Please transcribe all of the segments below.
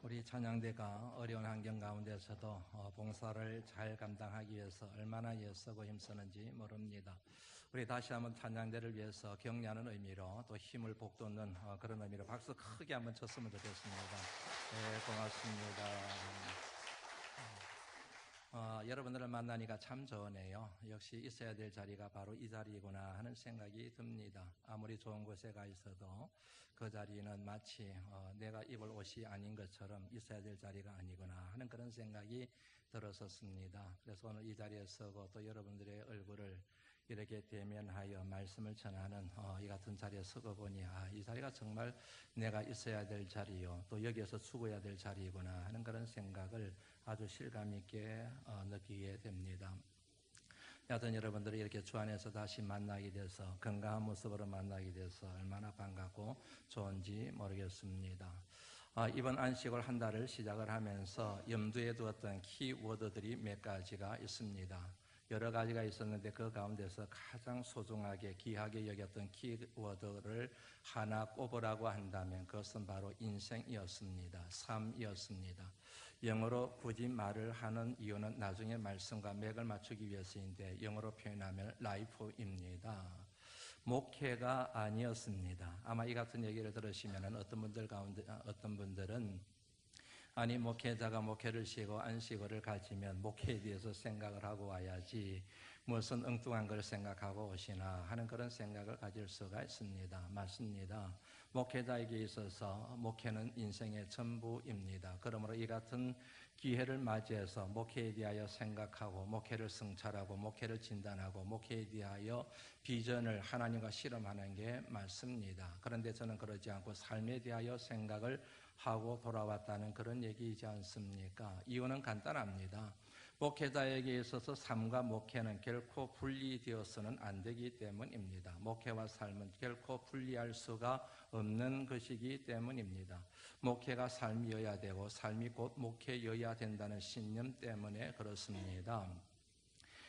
우리 찬양대가 어려운 환경 가운데서도 봉사를 잘 감당하기 위해서 얼마나 애쓰고 힘쓰는지 모릅니다. 우리 다시 한번 찬양대를 위해서 격려하는 의미로 또 힘을 북돋는 그런 의미로 박수 크게 한번 쳤으면 좋겠습니다. 네, 고맙습니다. 여러분들을 만나니까 참 좋으네요. 역시 있어야 될 자리가 바로 이 자리구나 하는 생각이 듭니다. 아무리 좋은 곳에 가 있어도 그 자리는 마치 내가 입을 옷이 아닌 것처럼 있어야 될 자리가 아니구나 하는 그런 생각이 들었었습니다. 그래서 오늘 이 자리에 서고 또 여러분들의 얼굴을 이렇게 대면하여 말씀을 전하는 이 같은 자리에 서고 보니 이 자리가 정말 내가 있어야 될 자리요, 또 여기에서 죽어야 될 자리구나 하는 그런 생각을 아주 실감 있게 느끼게 됩니다. 여하튼 여러분들이 이렇게 주 안에서 다시 만나게 돼서 건강한 모습으로 만나게 돼서 얼마나 반갑고 좋은지 모르겠습니다. 이번 안식월 한 달을 시작을 하면서 염두에 두었던 키워드들이 몇 가지가 있습니다. 여러 가지가 있었는데 그 가운데서 가장 소중하게 귀하게 여겼던 키워드를 하나 꼽으라고 한다면 그것은 바로 인생이었습니다. 삶이었습니다. 영어로 굳이 말을 하는 이유는 나중에 말씀과 맥을 맞추기 위해서인데 영어로 표현하면 life입니다. 목회가 아니었습니다. 아마 이 같은 얘기를 들으시면 어떤 분들은 아니 목회자가 목회를 쉬고 안식월을 가지면 목회에 대해서 생각을 하고 와야지 무슨 엉뚱한 걸 생각하고 오시나 하는 그런 생각을 가질 수가 있습니다. 맞습니다. 목회자에게 있어서 목회는 인생의 전부입니다. 그러므로 이 같은 기회를 맞이해서 목회에 대하여 생각하고 목회를 성찰하고 목회를 진단하고 목회에 대하여 비전을 하나님과 실험하는 게 맞습니다. 그런데 저는 그러지 않고 삶에 대하여 생각을 하고 돌아왔다는 그런 얘기이지 않습니까? 이유는 간단합니다. 목회자에게 있어서 삶과 목회는 결코 분리되어서는 안 되기 때문입니다. 목회와 삶은 결코 분리할 수가 없는 것이기 때문입니다. 목회가 삶이어야 되고 삶이 곧 목회여야 된다는 신념 때문에 그렇습니다.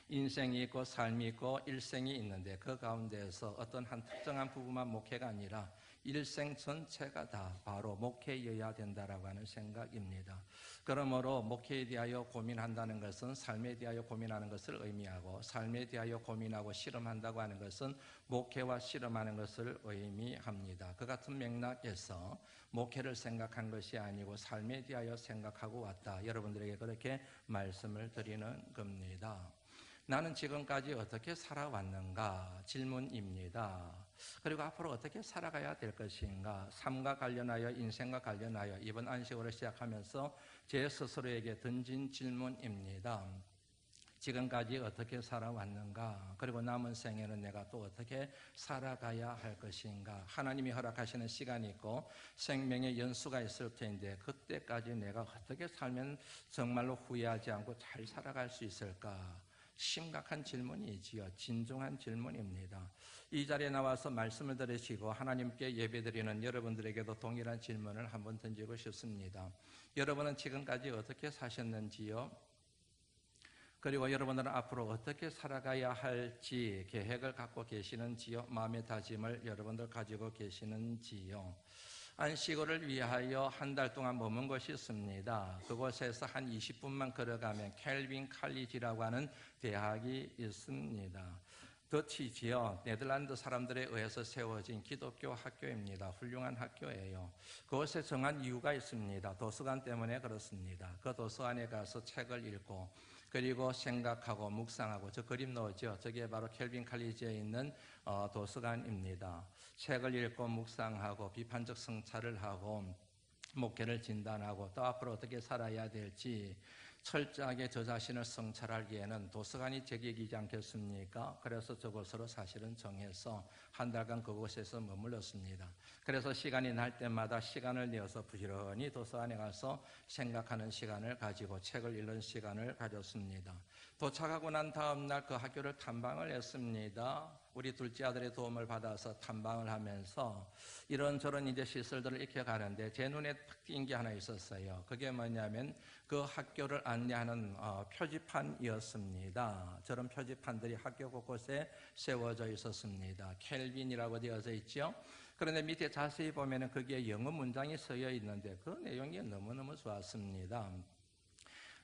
인생이 있고 삶이 있고 일생이 있는데 그 가운데에서 어떤 한 특정한 부분만 목회가 아니라 일생 전체가 다 바로 목회여야 된다라고 하는 생각입니다. 그러므로 목회에 대하여 고민한다는 것은 삶에 대하여 고민하는 것을 의미하고 삶에 대하여 고민하고 실험한다고 하는 것은 목회와 실험하는 것을 의미합니다. 그 같은 맥락에서 목회를 생각한 것이 아니고 삶에 대하여 생각하고 왔다. 여러분들에게 그렇게 말씀을 드리는 겁니다. 나는 지금까지 어떻게 살아왔는가 질문입니다. 그리고 앞으로 어떻게 살아가야 될 것인가, 삶과 관련하여 인생과 관련하여 이번 안식월을 시작하면서 제 스스로에게 던진 질문입니다. 지금까지 어떻게 살아왔는가, 그리고 남은 생에는 내가 또 어떻게 살아가야 할 것인가. 하나님이 허락하시는 시간이 있고 생명의 연수가 있을 텐데 그때까지 내가 어떻게 살면 정말로 후회하지 않고 잘 살아갈 수 있을까. 심각한 질문이지요. 진중한 질문입니다. 이 자리에 나와서 말씀을 들으시고 하나님께 예배드리는 여러분들에게도 동일한 질문을 한번 던지고 싶습니다. 여러분은 지금까지 어떻게 사셨는지요? 그리고 여러분들은 앞으로 어떻게 살아가야 할지 계획을 갖고 계시는지요? 마음의 다짐을 여러분들 가지고 계시는지요? 안식월을 위하여 한 달 동안 머문 곳이 있습니다. 그곳에서 한 20분만 걸어가면 켈빈 칼리지라고 하는 대학이 있습니다. 더치지요. 네덜란드 사람들에 의해서 세워진 기독교 학교입니다. 훌륭한 학교예요. 그곳에 정한 이유가 있습니다. 도서관 때문에 그렇습니다. 그 도서관에 가서 책을 읽고 그리고 생각하고 묵상하고, 저 그림 나오죠? 저게 바로 켈빈 칼리지에 있는 도서관입니다. 책을 읽고 묵상하고 비판적 성찰을 하고 목회를 진단하고 또 앞으로 어떻게 살아야 될지 철저하게 저 자신을 성찰하기에는 도서관이 제격이지 않겠습니까? 그래서 저곳으로 사실은 정해서 한 달간 그곳에서 머물렀습니다. 그래서 시간이 날 때마다 시간을 내어서 부지런히 도서관에 가서 생각하는 시간을 가지고 책을 읽는 시간을 가졌습니다. 도착하고 난 다음 날 그 학교를 탐방을 했습니다. 우리 둘째 아들의 도움을 받아서 탐방을 하면서 이런저런 이제 시설들을 익혀가는데 제 눈에 탁 띈 게 하나 있었어요. 그게 뭐냐면 그 학교를 안내하는 표지판이었습니다. 저런 표지판들이 학교 곳곳에 세워져 있었습니다. 켈빈이라고 되어져 있죠. 그런데 밑에 자세히 보면은 거기에 영어 문장이 쓰여 있는데 그 내용이 너무너무 좋았습니다.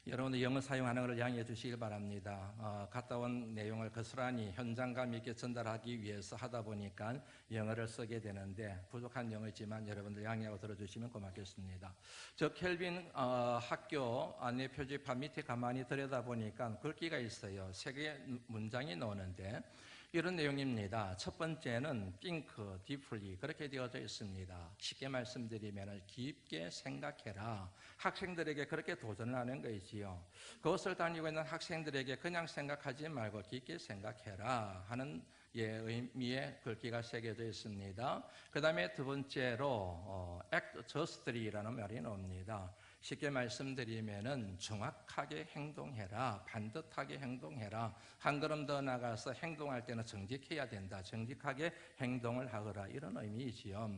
여러분들 영어 사용하는 것을 양해해 주시길 바랍니다. 갔다 온 내용을 고스란히 현장감 있게 전달하기 위해서 하다 보니까 영어를 쓰게 되는데 부족한 영어이지만 여러분들 양해하고 들어주시면 고맙겠습니다. 저 켈빈 학교 안내 표지판 밑에 가만히 들여다보니까 글귀가 있어요. 세 개의 문장이 나오는데 이런 내용입니다. 첫 번째는 think deeply 그렇게 되어져 있습니다. 쉽게 말씀드리면 깊게 생각해라. 학생들에게 그렇게 도전을 하는 것이지요. 그것을 다니고 있는 학생들에게 그냥 생각하지 말고 깊게 생각해라 하는 의미의 글귀가 새겨져 있습니다. 그 다음에 두 번째로 act justly라는 말이 나옵니다. 쉽게 말씀드리면은 정확하게 행동해라. 반듯하게 행동해라. 한 걸음 더 나가서 행동할 때는 정직해야 된다. 정직하게 행동을 하거라. 이런 의미이지요.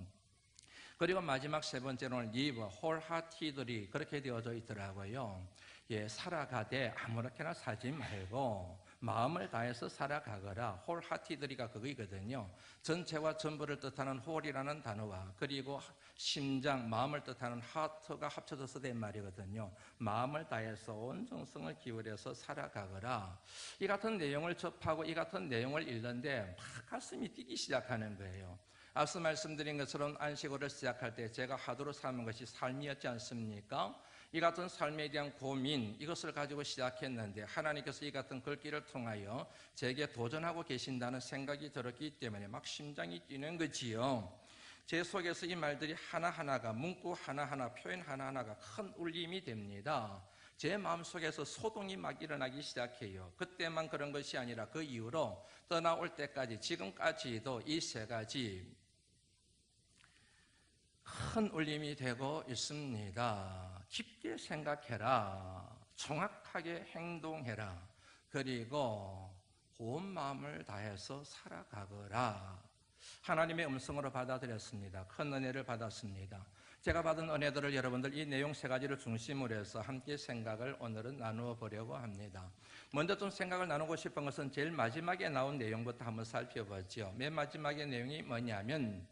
그리고 마지막 세 번째로는 live wholeheartedly 그렇게 되어져 있더라고요. 살아가되 아무렇게나 살지 말고 마음을 다해서 살아가거라. wholeheartedly가 그거이거든요. 전체와 전부를 뜻하는 whole이라는 단어와 그리고 심장, 마음을 뜻하는 heart가 합쳐져서 된 말이거든요. 마음을 다해서 온 정성을 기울여서 살아가거라. 이 같은 내용을 접하고 이 같은 내용을 읽는데 막 가슴이 뛰기 시작하는 거예요. 앞서 말씀드린 것처럼 안식일을 시작할 때 제가 하도로 삼은 것이 삶이었지 않습니까? 이 같은 삶에 대한 고민, 이것을 가지고 시작했는데 하나님께서 이 같은 글귀를 통하여 제게 도전하고 계신다는 생각이 들었기 때문에 막 심장이 뛰는 거지요. 제 속에서 이 말들이 하나하나가, 문구 하나하나, 표현 하나하나가 큰 울림이 됩니다. 제 마음속에서 소동이 막 일어나기 시작해요. 그때만 그런 것이 아니라 그 이후로 떠나올 때까지 지금까지도 이 세 가지 큰 울림이 되고 있습니다. 깊게 생각해라. 정확하게 행동해라. 그리고 온 마음을 다해서 살아가거라. 하나님의 음성으로 받아들였습니다. 큰 은혜를 받았습니다. 제가 받은 은혜들을 여러분들 이 내용 세 가지를 중심으로 해서 함께 생각을 오늘은 나누어 보려고 합니다. 먼저 좀 생각을 나누고 싶은 것은 제일 마지막에 나온 내용부터 한번 살펴보죠. 맨 마지막의 내용이 뭐냐면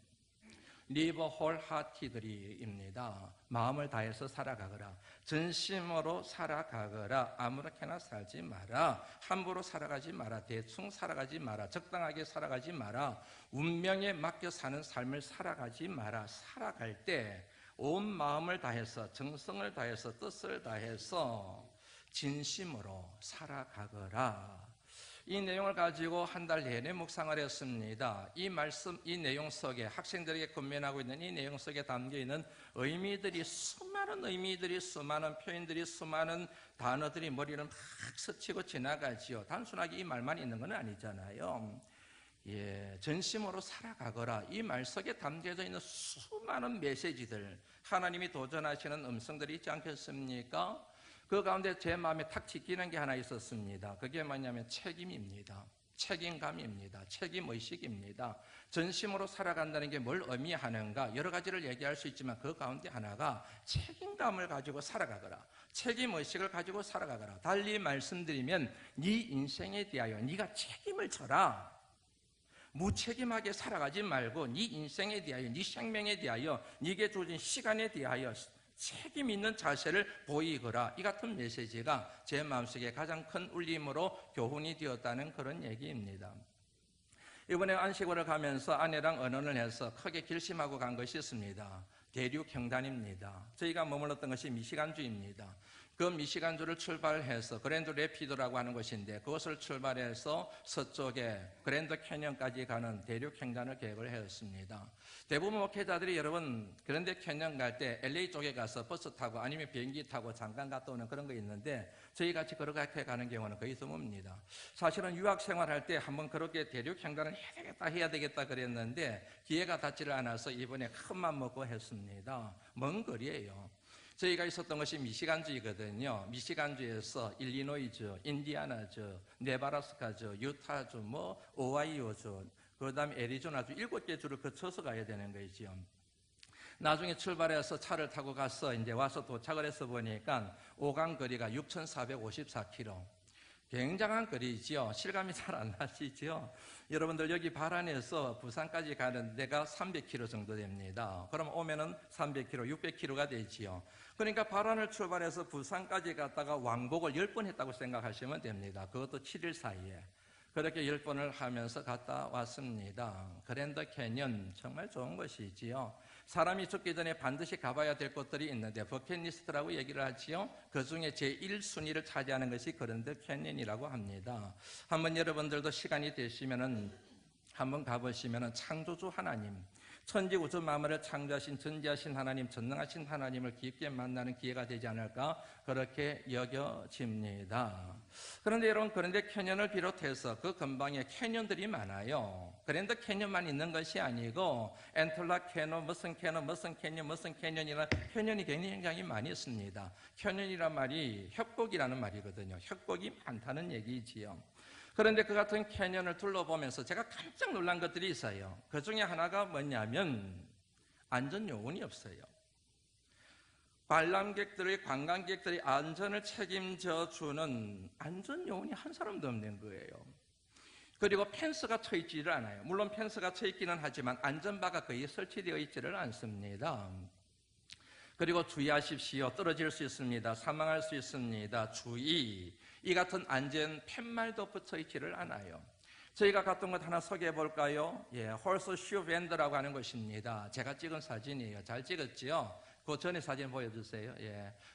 live wholeheartedly입니다. 마음을 다해서 살아가거라. 전심으로 살아가거라. 아무렇게나 살지 마라. 함부로 살아가지 마라. 대충 살아가지 마라. 적당하게 살아가지 마라. 운명에 맡겨 사는 삶을 살아가지 마라. 살아갈 때 온 마음을 다해서 정성을 다해서 뜻을 다해서 진심으로 살아가거라. 이 내용을 가지고 한 달 내내 묵상을 했습니다. 이 말씀, 이 내용 속에 학생들에게 권면하고 있는 이 내용 속에 담겨있는 의미들이 수많은 의미들이 수많은 표현들이 수많은 단어들이 머리를 막 스치고 지나가지요. 단순하게 이 말만 있는 건 아니잖아요. 전심으로 살아가거라. 이 말 속에 담겨져 있는 수많은 메시지들, 하나님이 도전하시는 음성들이 있지 않겠습니까? 그 가운데 제 마음에 탁 찍히는 게 하나 있었습니다. 그게 뭐냐면 책임입니다. 책임감입니다. 책임의식입니다. 전심으로 살아간다는 게 뭘 의미하는가? 여러 가지를 얘기할 수 있지만 그 가운데 하나가 책임감을 가지고 살아가거라. 책임의식을 가지고 살아가거라. 달리 말씀드리면 네 인생에 대하여 네가 책임을 져라. 무책임하게 살아가지 말고 네 인생에 대하여, 네 생명에 대하여, 네게 주어진 시간에 대하여 책임 있는 자세를 보이거라. 이 같은 메시지가 제 마음속에 가장 큰 울림으로 교훈이 되었다는 그런 얘기입니다. 이번에 안식월을 가면서 아내랑 언언을 해서 크게 결심하고 간 것이 있습니다. 대륙횡단입니다. 저희가 머물렀던 것이 미시간주입니다. 그 미시간주를 출발해서 그랜드 레피드라고 하는 곳인데 그것을 출발해서 서쪽에 그랜드 캐년까지 가는 대륙횡단을 계획을 했습니다. 대부분 목회자들이 여러분 그랜드 캐년 갈 때 LA 쪽에 가서 버스 타고 아니면 비행기 타고 잠깐 갔다 오는 그런 거 있는데 저희 같이 그렇게 가는 경우는 거의 드뭅니다. 사실은 유학 생활할 때 한번 그렇게 대륙횡단을 해야 되겠다 그랬는데 기회가 닿지를 않아서 이번에 큰 맘 먹고 했습니다. 먼 거리예요. 저희가 있었던 것이 미시간주이거든요. 미시간주에서 일리노이주, 인디아나주, 네바라스카주, 유타주, 오하이오주, 그 다음에 애리조나주 7개 주를 거쳐서 가야 되는 거죠. 나중에 출발해서 차를 타고 가서 이제 와서 도착을 해서 보니까 오간 거리가 6,454km. 굉장한 거리지요. 실감이 잘 안 나시죠? 여러분들 여기 발안에서 부산까지 가는 데가 300km 정도 됩니다. 그럼 오면은 300km, 600km가 되지요. 그러니까 발안을 출발해서 부산까지 갔다가 왕복을 10번 했다고 생각하시면 됩니다. 그것도 7일 사이에. 그렇게 10번을 하면서 갔다 왔습니다. 그랜드 캐년 정말 좋은 것이지요. 사람이 죽기 전에 반드시 가봐야 될 곳들이 있는데 버킷리스트라고 얘기를 하지요. 그 중에 제1순위를 차지하는 것이 그랜드 캐년이라고 합니다. 한번 여러분들도 시간이 되시면은 한번 가보시면은 창조주 하나님, 천지 우주 만물을 창조하신 전지하신 하나님, 전능하신 하나님을 깊게 만나는 기회가 되지 않을까 그렇게 여겨집니다. 그런데 여러분, 그랜드 캐년을 비롯해서 그 근방에 캐년들이 많아요. 그랜드 캐년만 있는 것이 아니고 엔틀라 캐년, 무슨 캐년, 무슨 캐년, 무슨 캐년이라는 캐년이 굉장히 많이 있습니다. 캐년이란 말이 협곡이라는 말이거든요. 협곡이 많다는 얘기지요. 그런데 그 같은 캐년을 둘러보면서 제가 깜짝 놀란 것들이 있어요. 그 중에 하나가 뭐냐면 안전요원이 없어요. 관람객들의, 관광객들의 안전을 책임져 주는 안전요원이 한 사람도 없는 거예요. 그리고 펜스가 쳐 있지를 않아요. 물론 펜스가 쳐 있기는 하지만 안전바가 거의 설치되어 있지를 않습니다. 그리고 주의하십시오. 떨어질 수 있습니다. 사망할 수 있습니다. 주의. 이 같은 안전 팻말도 붙여 있지를 않아요. 저희가 갔던 것 하나 소개해 볼까요? 홀스 슈 밴드라고 하는 것입니다. 제가 찍은 사진이에요. 잘 찍었지요? 그 전에 사진 보여주세요.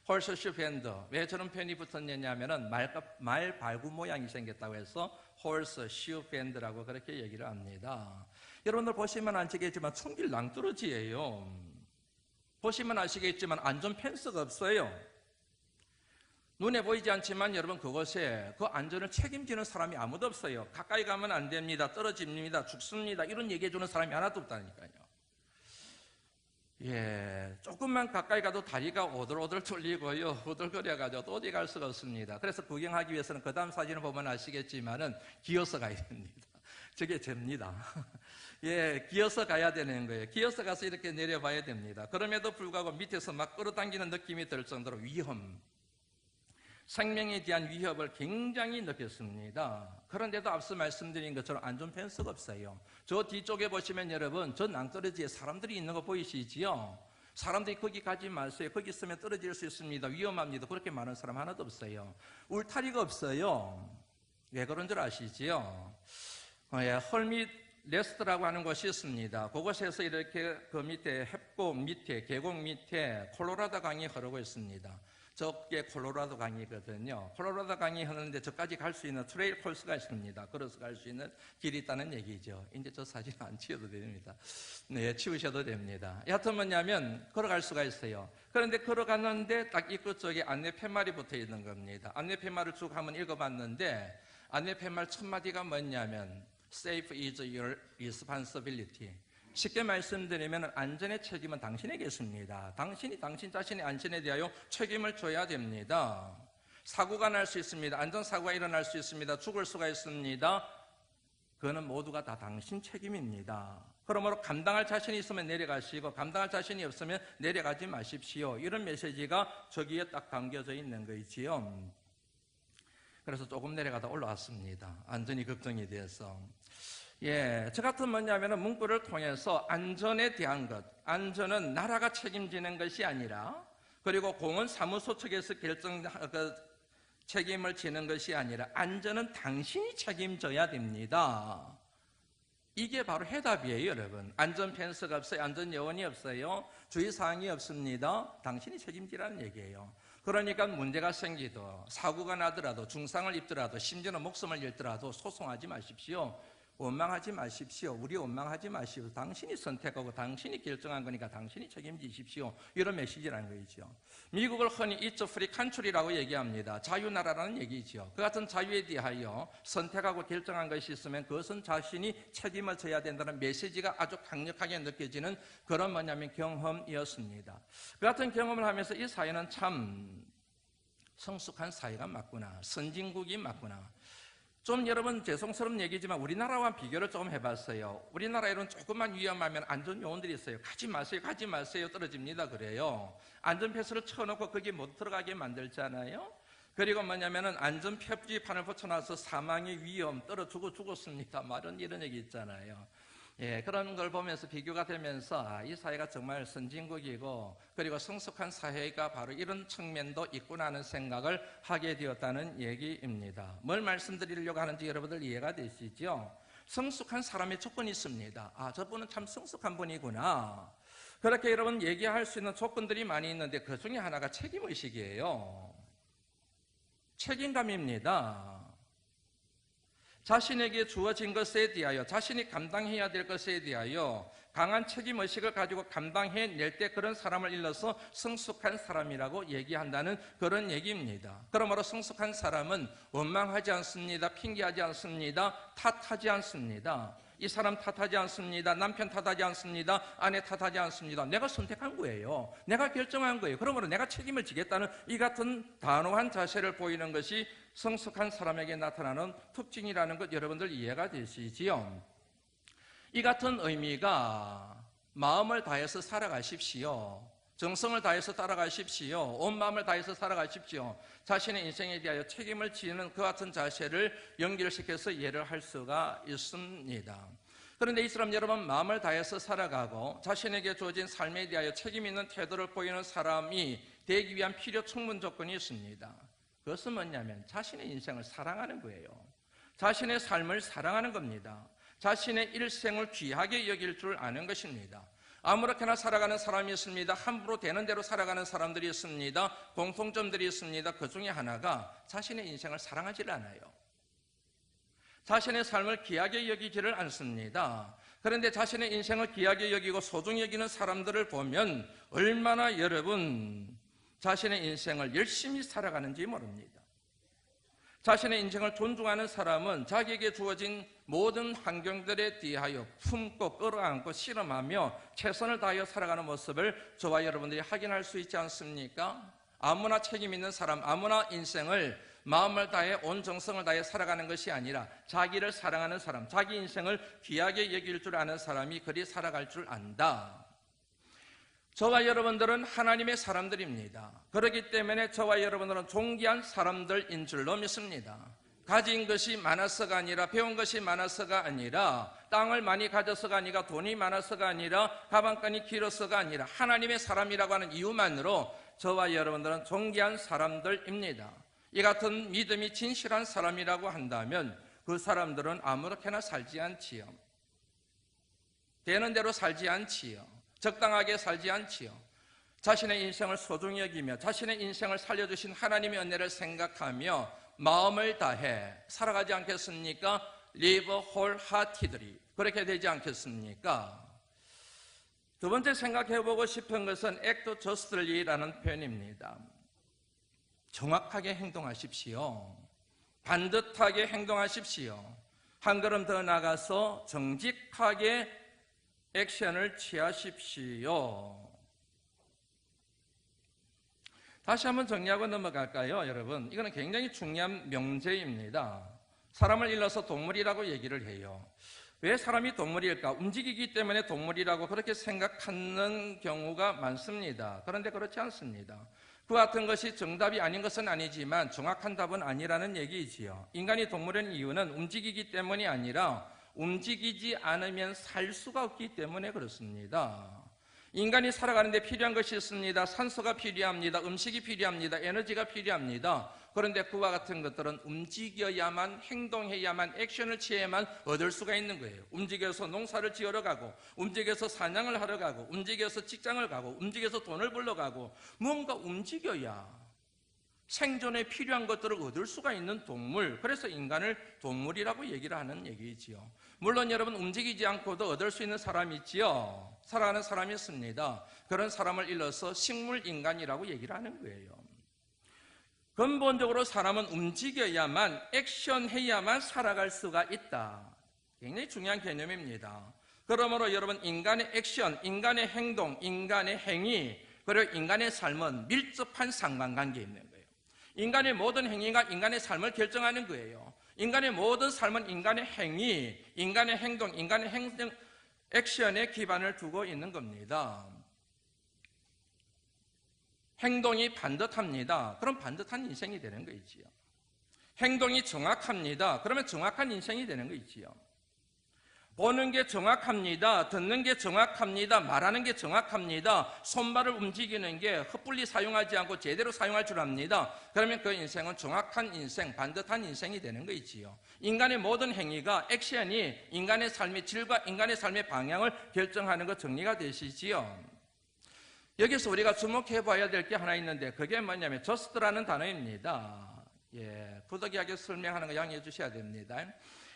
홀스 슈 밴드. 왜 저런 편이 붙었냐면은 말 발구 모양이 생겼다고 해서 홀스 슈 밴드라고 그렇게 얘기를 합니다. 여러분들 보시면 아시겠지만 총길 낭떠러지예요. 보시면 아시겠지만 안전 펜스가 없어요. 눈에 보이지 않지만 여러분, 그곳에 그 안전을 책임지는 사람이 아무도 없어요. 가까이 가면 안 됩니다. 떨어집니다. 죽습니다. 이런 얘기해 주는 사람이 하나도 없다니까요. 조금만 가까이 가도 다리가 오들오들 뚫리고요. 후들거려가지고 또 어디 갈 수가 없습니다. 그래서 구경하기 위해서는 그 다음 사진을 보면 아시겠지만은 기어서 가야 됩니다. 저게 죄입니다. 기어서 가야 되는 거예요. 기어서 가서 이렇게 내려봐야 됩니다. 그럼에도 불구하고 밑에서 막 끌어당기는 느낌이 들 정도로 위험, 생명에 대한 위협을 굉장히 느꼈습니다. 그런데도 앞서 말씀드린 것처럼 안전 펜스가 없어요. 저 뒤쪽에 보시면 여러분, 저 낭떠러지에 사람들이 있는 거 보이시지요? 사람들이 거기 가지 마세요. 거기 있으면 떨어질 수 있습니다. 위험합니다. 그렇게 많은 사람 하나도 없어요. 울타리가 없어요. 왜 그런 줄 아시지요? 헐밋 레스트라고 하는 곳이 있습니다. 그곳에서 이렇게 그 밑에 협곡 밑에, 계곡 밑에 콜로라도 강이 흐르고 있습니다. 저게 콜로라도 강이거든요. 콜로라도 강이 흐르는데 저까지 갈 수 있는 트레일 코스가 있습니다. 걸어서 갈 수 있는 길이 있다는 얘기죠. 이제 저 사진 안 치워도 됩니다. 치우셔도 됩니다. 여하튼 뭐냐면 걸어갈 수가 있어요. 그런데 걸어갔는데 딱 입구 쪽에 안내 팻말이 붙어 있는 겁니다. 안내 팻말을 쭉 한번 읽어봤는데 안내 팻말 첫 마디가 뭐냐면 Safe is your responsibility. 쉽게 말씀드리면 안전의 책임은 당신에게 있습니다. 당신이 당신 자신의 안전에 대하여 책임을 져야 됩니다. 사고가 날 수 있습니다. 안전사고가 일어날 수 있습니다. 죽을 수가 있습니다. 그거는 모두가 다 당신 책임입니다. 그러므로 감당할 자신이 있으면 내려가시고 감당할 자신이 없으면 내려가지 마십시오. 이런 메시지가 저기에 딱 담겨져 있는 거이지요. 그래서 조금 내려가다 올라왔습니다. 안전이 걱정이 돼서. 저 같은 뭐냐면은 문구를 통해서 안전에 대한 것, 안전은 나라가 책임지는 것이 아니라, 그리고 공원 사무소 측에서 책임을 지는 것이 아니라 안전은 당신이 책임져야 됩니다. 이게 바로 해답이에요, 여러분. 안전 펜스가 없어요. 안전 요원이 없어요. 주의사항이 없습니다. 당신이 책임지라는 얘기예요. 그러니까 문제가 생기도, 사고가 나더라도, 중상을 입더라도, 심지어는 목숨을 잃더라도 소송하지 마십시오. 원망하지 마십시오. 우리 원망하지 마십시오. 당신이 선택하고 당신이 결정한 거니까 당신이 책임지십시오. 이런 메시지라는 거죠. 미국을 흔히 It's a free country라고 얘기합니다. 자유나라라는 얘기죠. 그 같은 자유에 대하여 선택하고 결정한 것이 있으면 그것은 자신이 책임을 져야 된다는 메시지가 아주 강력하게 느껴지는 그런 뭐냐면 경험이었습니다. 그 같은 경험을 하면서 이 사회는 참 성숙한 사회가 맞구나. 선진국이 맞구나. 좀 여러분 죄송스러운 얘기지만 우리나라와 비교를 좀 해봤어요. 우리나라에는 조금만 위험하면 안전요원들이 있어요. 가지 마세요, 가지 마세요, 떨어집니다 그래요. 안전패스를 쳐놓고 거기 못 들어가게 만들잖아요. 그리고 뭐냐면은 안전 표지판을 붙여놔서 사망의 위험 떨어지고 죽었습니다. 말은 이런 얘기 있잖아요. 예, 그런 걸 보면서 비교가 되면서 이 사회가 정말 선진국이고 그리고 성숙한 사회가 바로 이런 측면도 있구나 하는 생각을 하게 되었다는 얘기입니다. 뭘 말씀드리려고 하는지 여러분들 이해가 되시죠? 성숙한 사람의 조건이 있습니다. 저분은 참 성숙한 분이구나. 그렇게 여러분 얘기할 수 있는 조건들이 많이 있는데 그 중에 하나가 책임의식이에요. 책임감입니다. 자신에게 주어진 것에 대하여, 자신이 감당해야 될 것에 대하여 강한 책임의식을 가지고 감당해낼 때 그런 사람을 일러서 성숙한 사람이라고 얘기한다는 그런 얘기입니다. 그러므로 성숙한 사람은 원망하지 않습니다. 핑계하지 않습니다. 탓하지 않습니다. 이 사람 탓하지 않습니다. 남편 탓하지 않습니다. 아내 탓하지 않습니다. 내가 선택한 거예요. 내가 결정한 거예요. 그러므로 내가 책임을 지겠다는 이 같은 단호한 자세를 보이는 것이 성숙한 사람에게 나타나는 특징이라는 것 여러분들 이해가 되시지요? 이 같은 의미가 마음을 다해서 살아가십시오. 정성을 다해서 따라가십시오. 온 마음을 다해서 살아가십시오. 자신의 인생에 대하여 책임을 지는 그 같은 자세를 연결시켜서 이해를 할 수가 있습니다. 그런데 이 사람 여러분 마음을 다해서 살아가고 자신에게 주어진 삶에 대하여 책임 있는 태도를 보이는 사람이 되기 위한 필요 충분 조건이 있습니다. 그것은 뭐냐면 자신의 인생을 사랑하는 거예요. 자신의 삶을 사랑하는 겁니다. 자신의 일생을 귀하게 여길 줄 아는 것입니다. 아무렇게나 살아가는 사람이 있습니다. 함부로 되는 대로 살아가는 사람들이 있습니다. 공통점들이 있습니다. 그 중에 하나가 자신의 인생을 사랑하지 않아요. 자신의 삶을 귀하게 여기지를 않습니다. 그런데 자신의 인생을 귀하게 여기고 소중히 여기는 사람들을 보면 얼마나 여러분 자신의 인생을 열심히 살아가는지 모릅니다. 자신의 인생을 존중하는 사람은 자기에게 주어진 모든 환경들에 대하여 품고 끌어안고 실험하며 최선을 다하여 살아가는 모습을 저와 여러분들이 확인할 수 있지 않습니까? 아무나 책임 있는 사람, 아무나 인생을 마음을 다해 온 정성을 다해 살아가는 것이 아니라 자기를 사랑하는 사람, 자기 인생을 귀하게 여길 줄 아는 사람이 그리 살아갈 줄 안다. 저와 여러분들은 하나님의 사람들입니다. 그렇기 때문에 저와 여러분들은 존귀한 사람들인 줄로 믿습니다. 가진 것이 많아서가 아니라, 배운 것이 많아서가 아니라, 땅을 많이 가져서가 아니라, 돈이 많아서가 아니라, 가방끈이 길어서가 아니라 하나님의 사람이라고 하는 이유만으로 저와 여러분들은 존귀한 사람들입니다. 이 같은 믿음이 진실한 사람이라고 한다면 그 사람들은 아무렇게나 살지 않지요. 되는 대로 살지 않지요. 적당하게 살지 않지요. 자신의 인생을 소중히 여기며 자신의 인생을 살려주신 하나님의 은혜를 생각하며 마음을 다해 살아가지 않겠습니까? Live wholeheartedly. 그렇게 되지 않겠습니까? 두 번째 생각해보고 싶은 것은 act justly라는 표현입니다. 정확하게 행동하십시오. 반듯하게 행동하십시오. 한 걸음 더 나가서 정직하게 액션을 취하십시오. 다시 한번 정리하고 넘어갈까요, 여러분? 이거는 굉장히 중요한 명제입니다. 사람을 일러서 동물이라고 얘기를 해요. 왜 사람이 동물일까? 움직이기 때문에 동물이라고 그렇게 생각하는 경우가 많습니다. 그런데 그렇지 않습니다. 그 같은 것이 정답이 아닌 것은 아니지만 정확한 답은 아니라는 얘기이지요. 인간이 동물인 이유는 움직이기 때문이 아니라 움직이지 않으면 살 수가 없기 때문에 그렇습니다. 인간이 살아가는 데 필요한 것이 있습니다. 산소가 필요합니다. 음식이 필요합니다. 에너지가 필요합니다. 그런데 그와 같은 것들은 움직여야만, 행동해야만, 액션을 취해야만 얻을 수가 있는 거예요. 움직여서 농사를 지으러 가고, 움직여서 사냥을 하러 가고, 움직여서 직장을 가고, 움직여서 돈을 벌러 가고, 뭔가 움직여야 생존에 필요한 것들을 얻을 수가 있는 동물, 그래서 인간을 동물이라고 얘기를 하는 얘기지요. 물론 여러분 움직이지 않고도 얻을 수 있는 사람이 있지요. 살아가는 사람이 있습니다. 그런 사람을 일러서 식물인간이라고 얘기를 하는 거예요. 근본적으로 사람은 움직여야만, 액션해야만 살아갈 수가 있다. 굉장히 중요한 개념입니다. 그러므로 여러분 인간의 액션, 인간의 행동, 인간의 행위, 그리고 인간의 삶은 밀접한 상관관계에 있는 거예요. 인간의 모든 행위가 인간의 삶을 결정하는 거예요. 인간의 모든 삶은 인간의 행위, 인간의 행동, 인간의 액션에 기반을 두고 있는 겁니다. 행동이 반듯합니다. 그럼 반듯한 인생이 되는 거 있지요. 행동이 정확합니다. 그러면 정확한 인생이 되는 거 있지요. 보는 게 정확합니다. 듣는 게 정확합니다. 말하는 게 정확합니다. 손발을 움직이는 게 헛불리 사용하지 않고 제대로 사용할 줄 압니다. 그러면 그 인생은 정확한 인생, 반듯한 인생이 되는 거 있지요. 인간의 모든 행위가, 액션이 인간의 삶의 질과 인간의 삶의 방향을 결정하는 거 정리가 되시지요. 여기서 우리가 주목해 봐야 될 게 하나 있는데 그게 뭐냐면 just라는 단어입니다. 부득이하게 설명하는 거 양해해 주셔야 됩니다.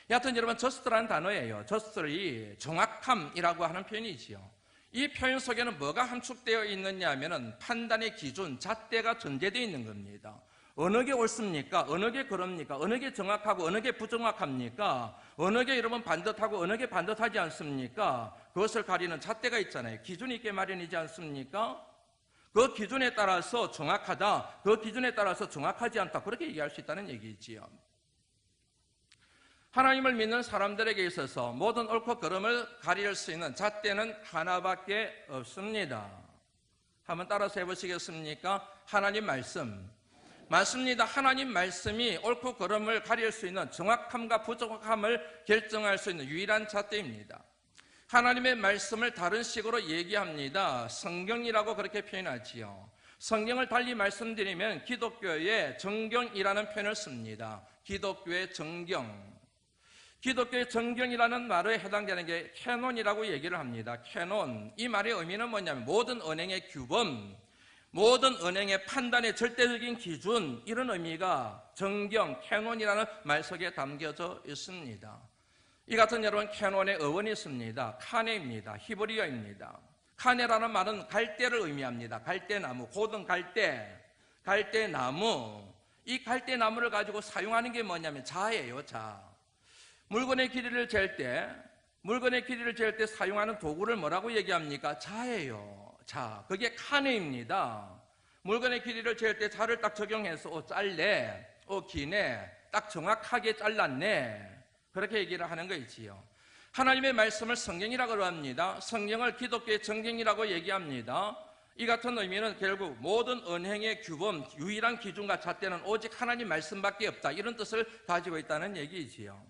여하튼 여러분, just라는 단어예요. justly, 정확함이라고 하는 표현이지요. 이 표현 속에는 뭐가 함축되어 있느냐 하면은 판단의 기준, 잣대가 전제되어 있는 겁니다. 어느 게 옳습니까? 어느 게 그럽니까? 어느 게 정확하고 어느 게 부정확합니까? 어느 게 여러분 반듯하고 어느 게 반듯하지 않습니까? 그것을 가리는 잣대가 있잖아요. 기준이 있게 마련이지 않습니까? 그 기준에 따라서 정확하다, 그 기준에 따라서 정확하지 않다, 그렇게 얘기할 수 있다는 얘기지요. 하나님을 믿는 사람들에게 있어서 모든 옳고 그름을 가릴 수 있는 잣대는 하나밖에 없습니다. 한번 따라서 해보시겠습니까? 하나님 말씀. 맞습니다. 하나님 말씀이 옳고 그름을 가릴 수 있는 정확함과 부정확함을 결정할 수 있는 유일한 잣대입니다. 하나님의 말씀을 다른 식으로 얘기합니다. 성경이라고 그렇게 표현하지요. 성경을 달리 말씀드리면 기독교의 정경이라는 표현을 씁니다. 기독교의 정경. 기독교의 정경이라는 말에 해당되는 게 캐논이라고 얘기를 합니다. 캐논. 이 말의 의미는 뭐냐면 모든 언행의 규범, 모든 언행의 판단의 절대적인 기준, 이런 의미가 정경, 캐논이라는 말 속에 담겨져 있습니다. 이 같은 여러분 캐논의 어원이 있습니다. 카네입니다. 히브리어입니다. 카네라는 말은 갈대를 의미합니다. 갈대나무, 고등 갈대, 갈대나무. 이 갈대나무를 가지고 사용하는 게 뭐냐면 자예요, 자. 물건의 길이를 잴 때 사용하는 도구를 뭐라고 얘기합니까? 자예요. 자, 그게 카네입니다. 물건의 길이를 잴 때 자를 딱 적용해서 짧네, 기네, 딱 정확하게 잘랐네, 그렇게 얘기를 하는 거 있지요. 하나님의 말씀을 성경이라고 합니다. 성경을 기독교의 정경이라고 얘기합니다. 이 같은 의미는 결국 모든 언행의 규범, 유일한 기준과 잣대는 오직 하나님 말씀밖에 없다, 이런 뜻을 가지고 있다는 얘기이지요.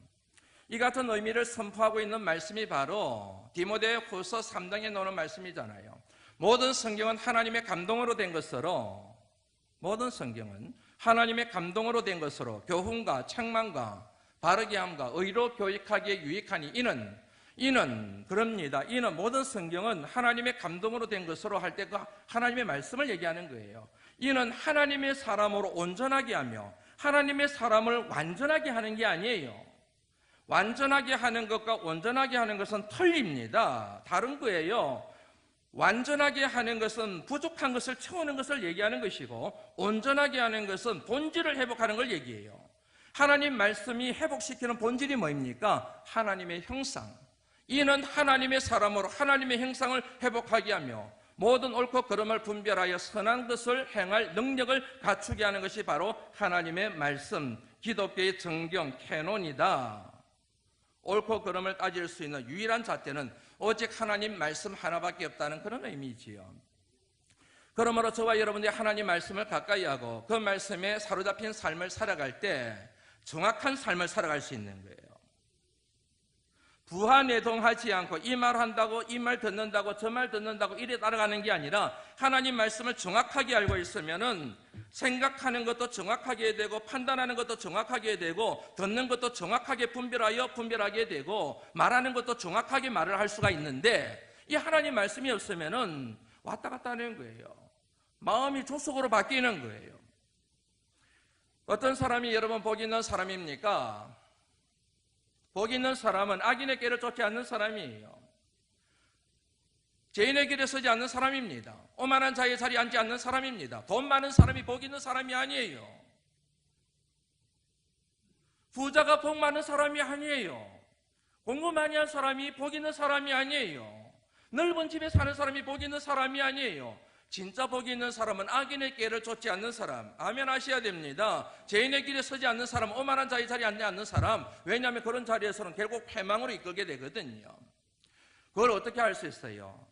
이 같은 의미를 선포하고 있는 말씀이 바로 디모데후서 3장에 나오는 말씀이잖아요. 모든 성경은 하나님의 감동으로 된 것으로, 모든 성경은 하나님의 감동으로 된 것으로 교훈과 책망과 바르게 함과 의로 교육하기에 유익하니 이는 그럽니다. 이는 모든 성경은 하나님의 감동으로 된 것으로 할 때 그 하나님의 말씀을 얘기하는 거예요. 이는 하나님의 사람으로 온전하게 하며 하나님의 사람을 완전하게 하는 게 아니에요. 완전하게 하는 것과 온전하게 하는 것은 틀립니다. 다른 거예요. 완전하게 하는 것은 부족한 것을 채우는 것을 얘기하는 것이고, 온전하게 하는 것은 본질을 회복하는 걸 얘기해요. 하나님 말씀이 회복시키는 본질이 뭐입니까? 하나님의 형상. 이는 하나님의 사람으로 하나님의 형상을 회복하게 하며 모든 옳고 그름을 분별하여 선한 것을 행할 능력을 갖추게 하는 것이 바로 하나님의 말씀, 기독교의 정경, 캐논이다. 옳고 그름을 따질 수 있는 유일한 잣대는 오직 하나님 말씀 하나밖에 없다는 그런 의미지요. 그러므로 저와 여러분들이 하나님 말씀을 가까이 하고 그 말씀에 사로잡힌 삶을 살아갈 때 정확한 삶을 살아갈 수 있는 거예요. 부하내동하지 않고 이 말 한다고 이 말 듣는다고 저 말 듣는다고 이래 따라가는 게 아니라 하나님 말씀을 정확하게 알고 있으면은 생각하는 것도 정확하게 되고 판단하는 것도 정확하게 되고 듣는 것도 정확하게 분별하게 되고 말하는 것도 정확하게 말을 할 수가 있는데, 이 하나님 말씀이 없으면은 왔다 갔다 하는 거예요. 마음이 조속으로 바뀌는 거예요. 어떤 사람이 여러분 복 있는 사람입니까? 복 있는 사람은 악인의 길을 쫓지 않는 사람이에요. 죄인의 길에 서지 않는 사람입니다. 오만한 자의 자리에 앉지 않는 사람입니다. 돈 많은 사람이 복 있는 사람이 아니에요. 부자가 복 많은 사람이 아니에요. 공부 많이 한 사람이 복 있는 사람이 아니에요. 넓은 집에 사는 사람이 복 있는 사람이 아니에요. 진짜 복 있는 사람은 악인의 길을 쫓지 않는 사람. 아멘 하셔야 됩니다. 죄인의 길에 서지 않는 사람, 오만한 자의 자리에 앉지 않는 사람. 왜냐하면 그런 자리에서는 결국 패망으로 이끌게 되거든요. 그걸 어떻게 할 수 있어요?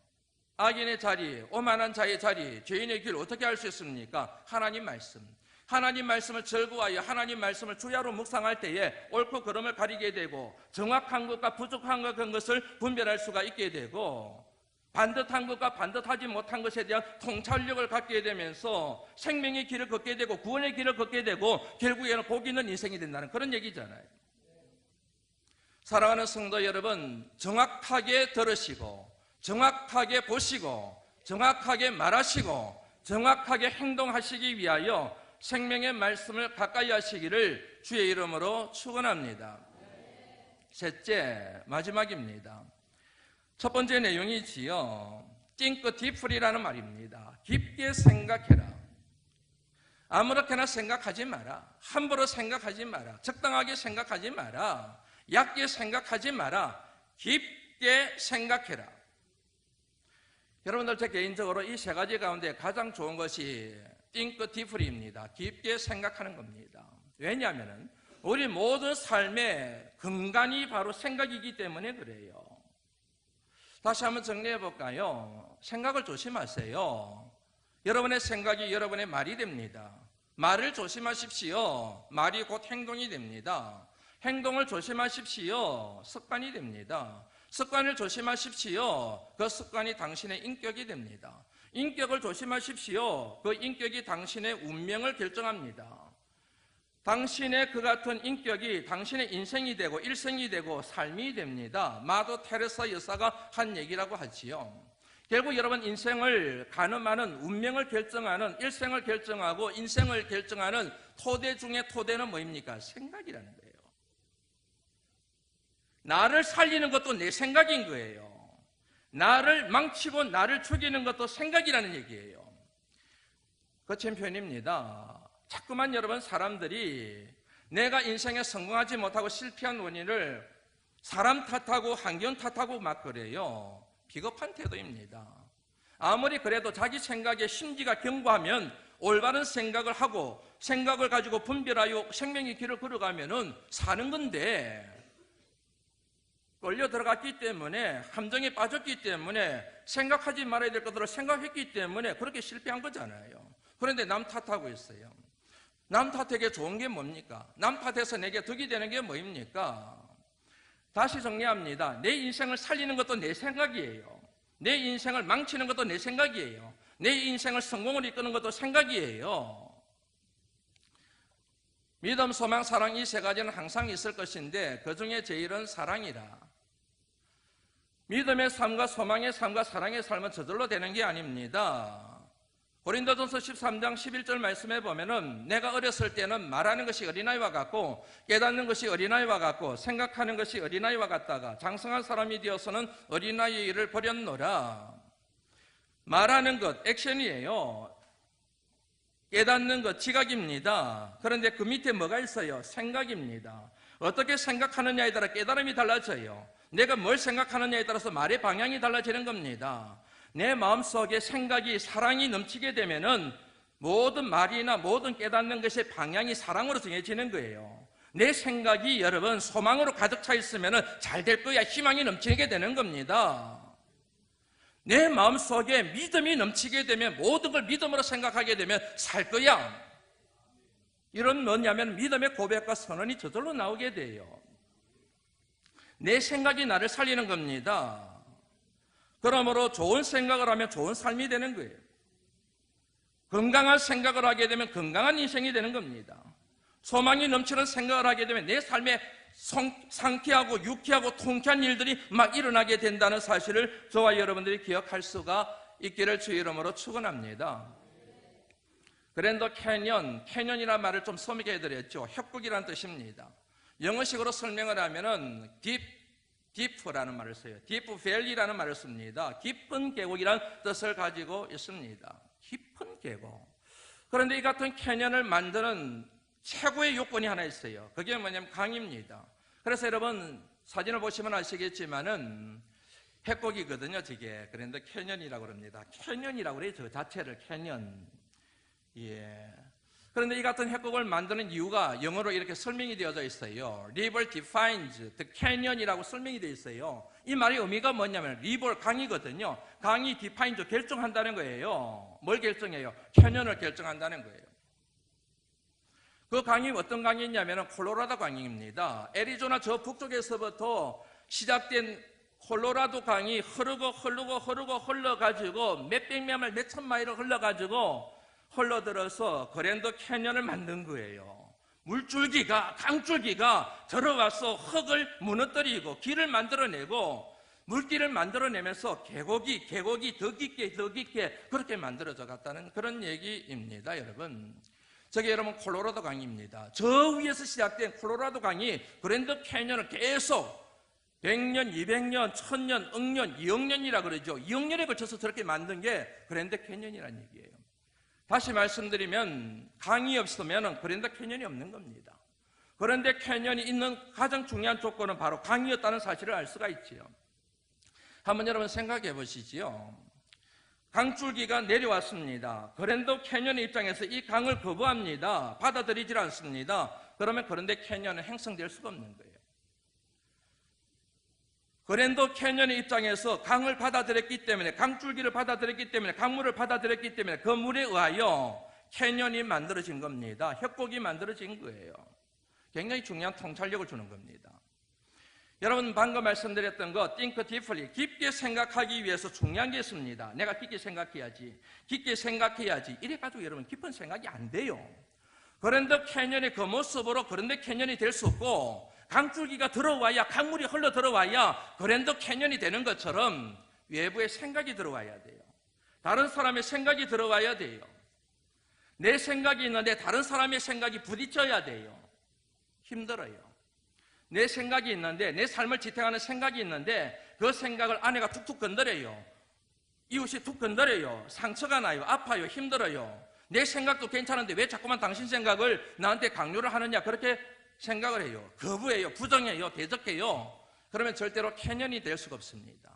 악인의 자리, 오만한 자의 자리, 죄인의 길 어떻게 알 수 있습니까? 하나님 말씀. 하나님 말씀을 절구하여 하나님 말씀을 주야로 묵상할 때에 옳고 그름을 가리게 되고 정확한 것과 부족한 것을 분별할 수가 있게 되고 반듯한 것과 반듯하지 못한 것에 대한 통찰력을 갖게 되면서 생명의 길을 걷게 되고 구원의 길을 걷게 되고 결국에는 복 있는 인생이 된다는 그런 얘기잖아요. 사랑하는 성도 여러분, 정확하게 들으시고 정확하게 보시고 정확하게 말하시고 정확하게 행동하시기 위하여 생명의 말씀을 가까이 하시기를 주의 이름으로 축원합니다. 셋째, 마지막입니다. 첫 번째 내용이지요. think deeply라는 말입니다. 깊게 생각해라. 아무렇게나 생각하지 마라. 함부로 생각하지 마라. 적당하게 생각하지 마라. 얕게 생각하지 마라. 깊게 생각해라. 여러분들, 제 개인적으로 이 세 가지 가운데 가장 좋은 것이 think deeply입니다. 깊게 생각하는 겁니다. 왜냐하면 우리 모든 삶의 근간이 바로 생각이기 때문에 그래요. 다시 한번 정리해 볼까요? 생각을 조심하세요. 여러분의 생각이 여러분의 말이 됩니다. 말을 조심하십시오. 말이 곧 행동이 됩니다. 행동을 조심하십시오. 습관이 됩니다. 습관을 조심하십시오. 그 습관이 당신의 인격이 됩니다. 인격을 조심하십시오. 그 인격이 당신의 운명을 결정합니다. 당신의 그 같은 인격이 당신의 인생이 되고 일생이 되고 삶이 됩니다. 마더 테레사 여사가 한 얘기라고 하지요. 결국 여러분, 인생을 가늠하는, 운명을 결정하는, 일생을 결정하고 인생을 결정하는 토대 중에 토대는 뭐입니까? 생각이라는 거예요. 나를 살리는 것도 내 생각인 거예요. 나를 망치고 나를 죽이는 것도 생각이라는 얘기예요. 거친 표현입니다. 자꾸만 여러분, 사람들이 내가 인생에 성공하지 못하고 실패한 원인을 사람 탓하고 환경 탓하고 막 그래요. 비겁한 태도입니다. 아무리 그래도 자기 생각에 심지가 견고하면 올바른 생각을 하고 생각을 가지고 분별하여 생명의 길을 걸어가면은 사는 건데, 끌려 들어갔기 때문에, 함정에 빠졌기 때문에, 생각하지 말아야 될 것들을 생각했기 때문에 그렇게 실패한 거잖아요. 그런데 남 탓하고 있어요. 남 탓에게 좋은 게 뭡니까? 남 탓에서 내게 득이 되는 게 뭐입니까? 다시 정리합니다. 내 인생을 살리는 것도 내 생각이에요. 내 인생을 망치는 것도 내 생각이에요. 내 인생을 성공을 이끄는 것도 생각이에요. 믿음, 소망, 사랑, 이 세 가지는 항상 있을 것인데 그 중에 제일은 사랑이라. 믿음의 삶과 소망의 삶과 사랑의 삶은 저절로 되는 게 아닙니다. 고린도전서 13장 11절 말씀에 보면은 내가 어렸을 때는 말하는 것이 어린아이와 같고 깨닫는 것이 어린아이와 같고 생각하는 것이 어린아이와 같다가 장성한 사람이 되어서는 어린아이의 일을 버렸노라. 말하는 것, 액션이에요. 깨닫는 것, 지각입니다. 그런데 그 밑에 뭐가 있어요? 생각입니다. 어떻게 생각하느냐에 따라 깨달음이 달라져요. 내가 뭘 생각하느냐에 따라서 말의 방향이 달라지는 겁니다. 내 마음속에 생각이, 사랑이 넘치게 되면은 모든 말이나 모든 깨닫는 것의 방향이 사랑으로 정해지는 거예요. 내 생각이 여러분 소망으로 가득 차 있으면은 잘 될 거야, 희망이 넘치게 되는 겁니다. 내 마음속에 믿음이 넘치게 되면 모든 걸 믿음으로 생각하게 되면 살 거야. 이런 뭐냐면 믿음의 고백과 선언이 저절로 나오게 돼요. 내 생각이 나를 살리는 겁니다. 그러므로 좋은 생각을 하면 좋은 삶이 되는 거예요. 건강한 생각을 하게 되면 건강한 인생이 되는 겁니다. 소망이 넘치는 생각을 하게 되면 내 삶에 상쾌하고 유쾌하고 통쾌한 일들이 막 일어나게 된다는 사실을 저와 여러분들이 기억할 수가 있기를 주의 이름으로 축원합니다. 그랜드 캐년이라는 말을 좀 서먹게 해드렸죠. 협곡이라는 뜻입니다. 영어식으로 설명을 하면은 딥프라는 말을 써요. 딥 밸리라는 말을 씁니다. 깊은 계곡이라는 뜻을 가지고 있습니다. 깊은 계곡. 그런데 이 같은 캐년을 만드는 최고의 요건이 하나 있어요. 그게 뭐냐면 강입니다. 그래서 여러분 사진을 보시면 아시겠지만은 협곡이거든요. 저게 그런데 캐년이라고 합니다. 캐년이라고 그래요. 저 자체를 캐년. 예. 그런데 이 같은 협곡을 만드는 이유가 영어로 이렇게 설명이 되어져 있어요. River defines the canyon이라고 설명이 되어 있어요. 이 말의 의미가 뭐냐면 river 강이거든요. 강이 defines 결정한다는 거예요. 뭘 결정해요? 캐년을 결정한다는 거예요. 그 강이 어떤 강이냐면 콜로라도 강입니다. 애리조나 저 북쪽에서부터 시작된 콜로라도 강이 흘러가지고 몇백 마일, 몇천 마일을 흘러가지고 흘러들어서 그랜드 캐년을 만든 거예요. 물줄기가, 강줄기가 들어와서 흙을 무너뜨리고 길을 만들어내고 물길을 만들어내면서 계곡이 더 깊게 그렇게 만들어져 갔다는 그런 얘기입니다, 여러분. 저게 여러분 콜로라도 강입니다. 저 위에서 시작된 콜로라도 강이 그랜드 캐년을 계속 100년, 200년, 1000년, 억년, 2억 년이라 그러죠. 2억 년에 걸쳐서 저렇게 만든 게 그랜드 캐년이라는 얘기예요. 다시 말씀드리면 강이 없으면 그랜드 캐년이 없는 겁니다. 그런데 캐년이 있는 가장 중요한 조건은 바로 강이었다는 사실을 알 수가 있지요. 한번 여러분 생각해 보시지요. 강줄기가 내려왔습니다. 그랜드 캐년의 입장에서 이 강을 거부합니다. 받아들이질 않습니다. 그러면 그랜드 캐년은 형성될 수가 없는 거예요. 그랜드 캐년의 입장에서 강을 받아들였기 때문에, 강줄기를 받아들였기 때문에, 강물을 받아들였기 때문에 그 물에 의하여 캐년이 만들어진 겁니다. 협곡이 만들어진 거예요. 굉장히 중요한 통찰력을 주는 겁니다. 여러분 방금 말씀드렸던 거 think deeply, 깊게 생각하기 위해서 중요한 게 있습니다. 내가 깊게 생각해야지, 이래가지고 여러분 깊은 생각이 안 돼요. 그랜드 캐년의 그 모습으로 그랜드 캐년이 될 수 없고, 강줄기가 들어와야, 강물이 흘러 들어와야 그랜드 캐년이 되는 것처럼 외부의 생각이 들어와야 돼요. 다른 사람의 생각이 들어와야 돼요. 내 생각이 있는데 다른 사람의 생각이 부딪혀야 돼요. 힘들어요. 내 생각이 있는데, 내 삶을 지탱하는 생각이 있는데 그 생각을 아내가 툭툭 건드려요. 이웃이 툭 건드려요. 상처가 나요. 아파요. 힘들어요. 내 생각도 괜찮은데 왜 자꾸만 당신 생각을 나한테 강요를 하느냐, 그렇게 생각을 해요. 거부해요. 부정해요. 대적해요. 그러면 절대로 캐년이 될 수가 없습니다.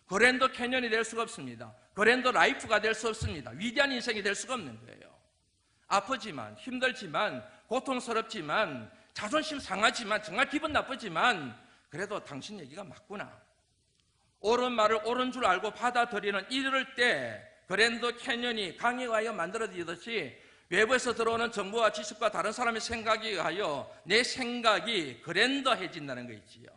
그랜드 캐년이 될 수가 없습니다. 그랜드 라이프가 될 수 없습니다. 위대한 인생이 될 수가 없는 거예요. 아프지만, 힘들지만, 고통스럽지만, 자존심 상하지만, 정말 기분 나쁘지만 그래도 당신 얘기가 맞구나, 옳은 말을 옳은 줄 알고 받아들이는, 이럴 때 그랜드 캐년이 강에 의하여 만들어지듯이 외부에서 들어오는 정보와 지식과 다른 사람의 생각에 의하여 내 생각이 그랜드해진다는 거 있지요.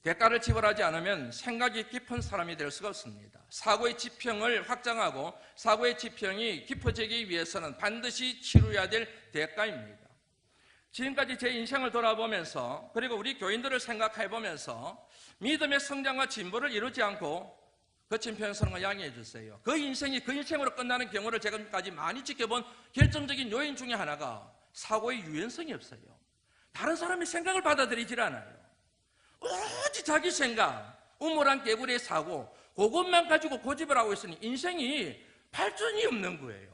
대가를 지불하지 않으면 생각이 깊은 사람이 될 수가 없습니다. 사고의 지평을 확장하고 사고의 지평이 깊어지기 위해서는 반드시 치러야 될 대가입니다. 지금까지 제 인생을 돌아보면서, 그리고 우리 교인들을 생각해 보면서 믿음의 성장과 진보를 이루지 않고 거친 표현성을 양해해 주세요. 그 인생이 그 인생으로 끝나는 경우를 지금까지 많이 지켜본 결정적인 요인 중에 하나가 사고의 유연성이 없어요. 다른 사람의 생각을 받아들이질 않아요. 오직 자기 생각, 우물한 개구리의 사고, 그것만 가지고 고집을 하고 있으니 인생이 발전이 없는 거예요.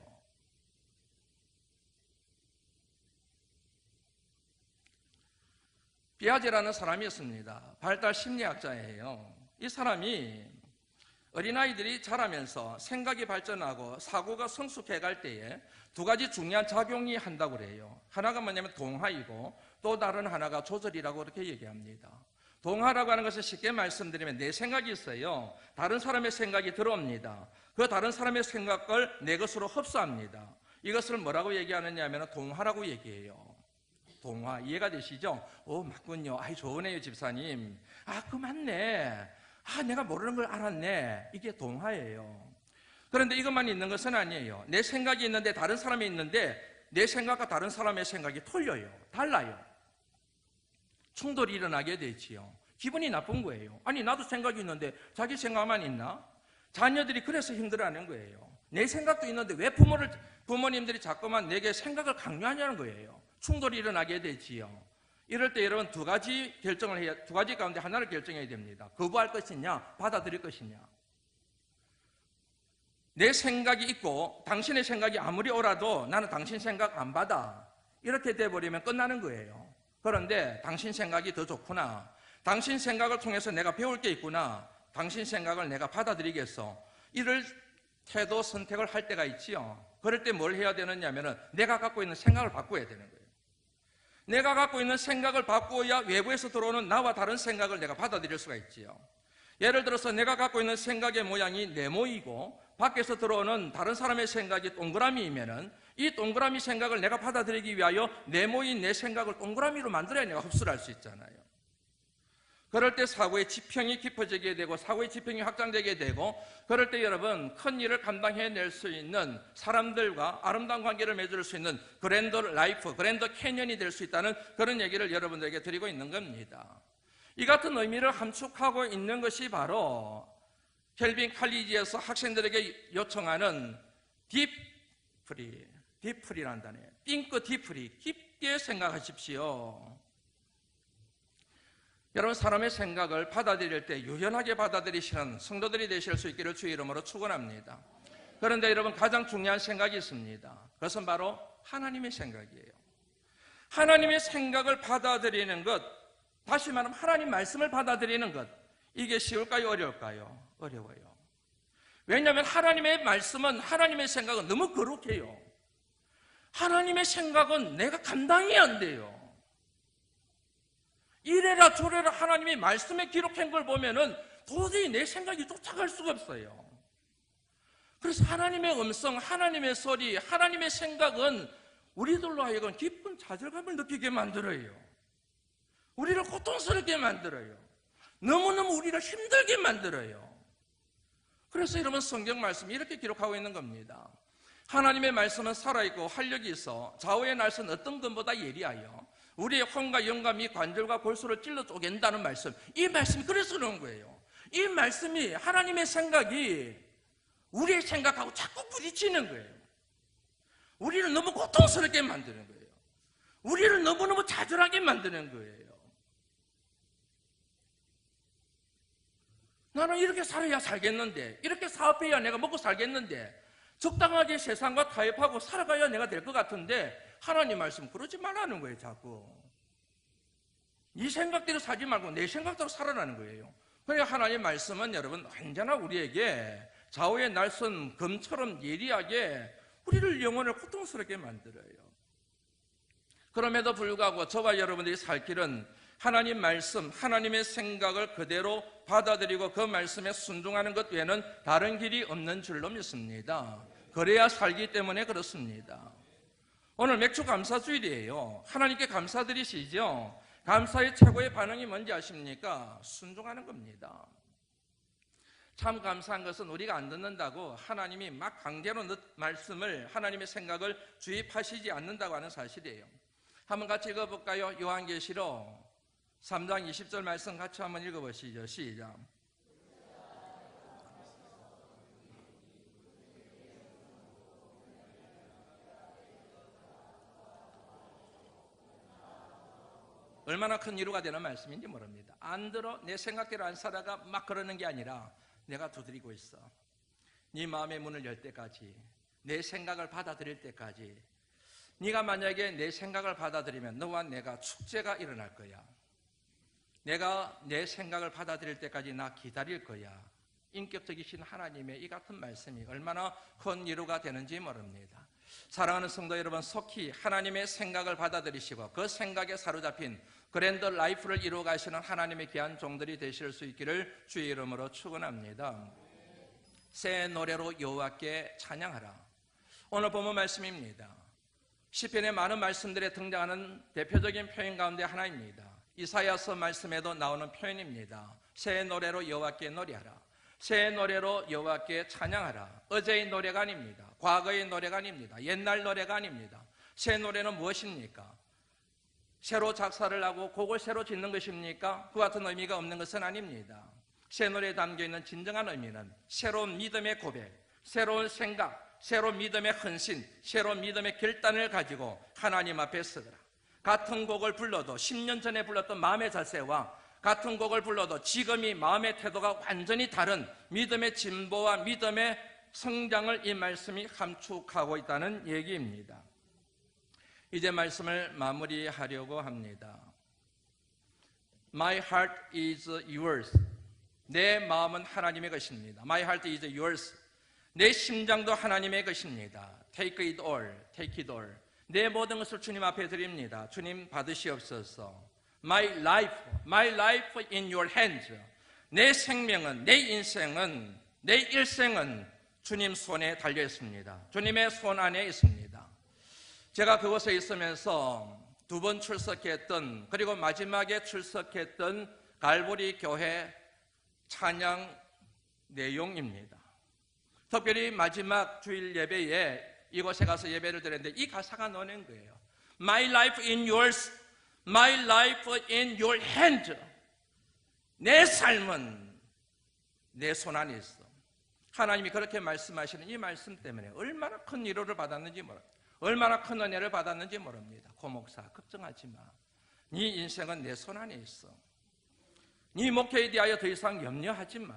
비아제라는 사람이 있습니다. 발달 심리학자예요. 이 사람이 어린아이들이 자라면서 생각이 발전하고 사고가 성숙해갈 때에 두 가지 중요한 작용이 한다고 그래요. 하나가 뭐냐면 동화이고 또 다른 하나가 조절이라고 그렇게 얘기합니다. 동화라고 하는 것은 쉽게 말씀드리면 내 생각이 있어요. 다른 사람의 생각이 들어옵니다. 그 다른 사람의 생각을 내 것으로 흡수합니다. 이것을 뭐라고 얘기하느냐 하면 동화라고 얘기해요. 동화, 이해가 되시죠? 오, 맞군요. 아이, 좋으네요, 집사님. 아, 그 맞네. 아, 내가 모르는 걸 알았네. 이게 동화예요. 그런데 이것만 있는 것은 아니에요. 내 생각이 있는데 다른 사람이 있는데 내 생각과 다른 사람의 생각이 틀려요. 달라요. 충돌이 일어나게 되지요. 기분이 나쁜 거예요. 아니, 나도 생각이 있는데 자기 생각만 있나? 자녀들이 그래서 힘들어하는 거예요. 내 생각도 있는데 왜 부모님들이 자꾸만 내게 생각을 강요하냐는 거예요. 충돌이 일어나게 되지요. 이럴 때 여러분 두 가지 결정을 해야, 두 가지 가운데 하나를 결정해야 됩니다. 거부할 것이냐, 받아들일 것이냐. 내 생각이 있고 당신의 생각이 아무리 옳아도 나는 당신 생각 안 받아, 이렇게 돼버리면 끝나는 거예요. 그런데 당신 생각이 더 좋구나, 당신 생각을 통해서 내가 배울 게 있구나, 당신 생각을 내가 받아들이겠어, 이럴 태도 선택을 할 때가 있지요. 그럴 때 뭘 해야 되느냐면은 내가 갖고 있는 생각을 바꿔야 되는 거예요. 내가 갖고 있는 생각을 바꾸어야 외부에서 들어오는 나와 다른 생각을 내가 받아들일 수가 있지요. 예를 들어서 내가 갖고 있는 생각의 모양이 네모이고 밖에서 들어오는 다른 사람의 생각이 동그라미이면은 이 동그라미 생각을 내가 받아들이기 위하여 네모인 내 생각을 동그라미로 만들어야 내가 흡수를 할 수 있잖아요. 그럴 때 사고의 지평이 깊어지게 되고 사고의 지평이 확장되게 되고, 그럴 때 여러분 큰 일을 감당해낼 수 있는 사람들과 아름다운 관계를 맺을 수 있는 그랜드 라이프, 그랜드 캐년이 될 수 있다는 그런 얘기를 여러분들에게 드리고 있는 겁니다. 이 같은 의미를 함축하고 있는 것이 바로 켈빈 칼리지에서 학생들에게 요청하는 딥프리라는 단어예요. think deeply, 깊게 생각하십시오. 여러분, 사람의 생각을 받아들일 때 유연하게 받아들이시는 성도들이 되실 수 있기를 주의 이름으로 축원합니다. 그런데 여러분, 가장 중요한 생각이 있습니다. 그것은 바로 하나님의 생각이에요. 하나님의 생각을 받아들이는 것, 다시 말하면 하나님 말씀을 받아들이는 것, 이게 쉬울까요? 어려울까요? 어려워요. 왜냐하면 하나님의 말씀은, 하나님의 생각은 너무 거룩해요. 하나님의 생각은 내가 감당이 안 돼요. 이래라 저래라 하나님이 말씀에 기록한 걸 보면은 도저히 내 생각이 쫓아갈 수가 없어요. 그래서 하나님의 음성, 하나님의 소리, 하나님의 생각은 우리들로 하여금 깊은 좌절감을 느끼게 만들어요. 우리를 고통스럽게 만들어요. 너무너무 우리를 힘들게 만들어요. 그래서 여러분, 성경 말씀이 이렇게 기록하고 있는 겁니다. 하나님의 말씀은 살아있고 활력이 있어 좌우의 날선 어떤 것보다 예리하여 우리의 혼과 영과 미 관절과 골수를 찔러 쪼갠다는 말씀, 이 말씀이 그래서 그런 거예요. 이 말씀이, 하나님의 생각이 우리의 생각하고 자꾸 부딪히는 거예요. 우리를 너무 고통스럽게 만드는 거예요. 우리를 너무너무 좌절하게 만드는 거예요. 나는 이렇게 살아야 살겠는데, 이렇게 사업해야 내가 먹고 살겠는데, 적당하게 세상과 타협하고 살아가야 내가 될 것 같은데 하나님 말씀 그러지 말라는 거예요. 자꾸 네 생각대로 살지 말고 내 생각대로 살아라는 거예요. 그러니까 하나님 말씀은 여러분 언제나 우리에게 좌우의 날선 검처럼 예리하게 우리를 영혼을 고통스럽게 만들어요. 그럼에도 불구하고 저와 여러분들이 살 길은 하나님 말씀, 하나님의 생각을 그대로 받아들이고 그 말씀에 순종하는 것 외에는 다른 길이 없는 줄로 믿습니다. 그래야 살기 때문에 그렇습니다. 오늘 맥주 감사주일이에요. 하나님께 감사드리시죠. 감사의 최고의 반응이 뭔지 아십니까? 순종하는 겁니다. 참 감사한 것은 우리가 안 듣는다고 하나님이 막 강제로 말씀을, 하나님의 생각을 주입하시지 않는다고 하는 사실이에요. 한번 같이 읽어볼까요? 요한계시록 3장 20절 말씀 같이 한번 읽어보시죠. 시작. 얼마나 큰 위로가 되는 말씀인지 모릅니다. 안 들어, 내 생각대로 안 살아가 막 그러는 게 아니라 내가 두드리고 있어. 네 마음의 문을 열 때까지, 내 생각을 받아들일 때까지. 네가 만약에 내 생각을 받아들이면 너와 내가 축제가 일어날 거야. 내가 내 생각을 받아들일 때까지 나 기다릴 거야. 인격적이신 하나님의 이 같은 말씀이 얼마나 큰 위로가 되는지 모릅니다. 사랑하는 성도 여러분, 속히 하나님의 생각을 받아들이시고 그 생각에 사로잡힌 그랜드 라이프를 이루어 가시는 하나님의 귀한 종들이 되실 수 있기를 주의 이름으로 축원합니다. 새 노래로 여호와께 찬양하라. 오늘 본문 말씀입니다. 시편의 많은 말씀들에 등장하는 대표적인 표현 가운데 하나입니다. 이사야서 말씀에도 나오는 표현입니다. 새 노래로 여호와께 노래하라. 새 노래로 여호와께 찬양하라. 어제의 노래가 아닙니다. 과거의 노래가 아닙니다. 옛날 노래가 아닙니다. 새 노래는 무엇입니까? 새로 작사를 하고 곡을 새로 짓는 것입니까? 그 같은 의미가 없는 것은 아닙니다. 새 노래에 담겨있는 진정한 의미는 새로운 믿음의 고백, 새로운 생각, 새로운 믿음의 헌신, 새로운 믿음의 결단을 가지고 하나님 앞에 서거라. 같은 곡을 불러도 10년 전에 불렀던 마음의 자세와 같은 곡을 불러도 지금이 마음의 태도가 완전히 다른 믿음의 진보와 믿음의 성장을 이 말씀이 함축하고 있다는 얘기입니다. 이제 말씀을 마무리하려고 합니다. My heart is yours. 내 마음은 하나님의 것입니다. My heart is yours. 내 심장도 하나님의 것입니다. Take it all, take it all. 내 모든 것을 주님 앞에 드립니다. 주님 받으시옵소서. My life in your hands. 내 생명은, 내 인생은, 내 일생은 주님 손에 달려 있습니다. 주님의 손 안에 있습니다. 제가 그곳에 있으면서 두 번 출석했던, 그리고 마지막에 출석했던 갈보리 교회 찬양 내용입니다. 특별히 마지막 주일 예배에 이곳에 가서 예배를 드렸는데 이 가사가 나오는 거예요. My life in yours, my life in your hand. 내 삶은 내 손 안에 있어. 하나님이 그렇게 말씀하시는 이 말씀 때문에 얼마나 큰 위로를 받았는지 모릅니다. 얼마나 큰 은혜를 받았는지 모릅니다. 고목사, 걱정하지 마. 네 인생은 내 손 안에 있어. 네 목회에 대하여 더 이상 염려하지 마.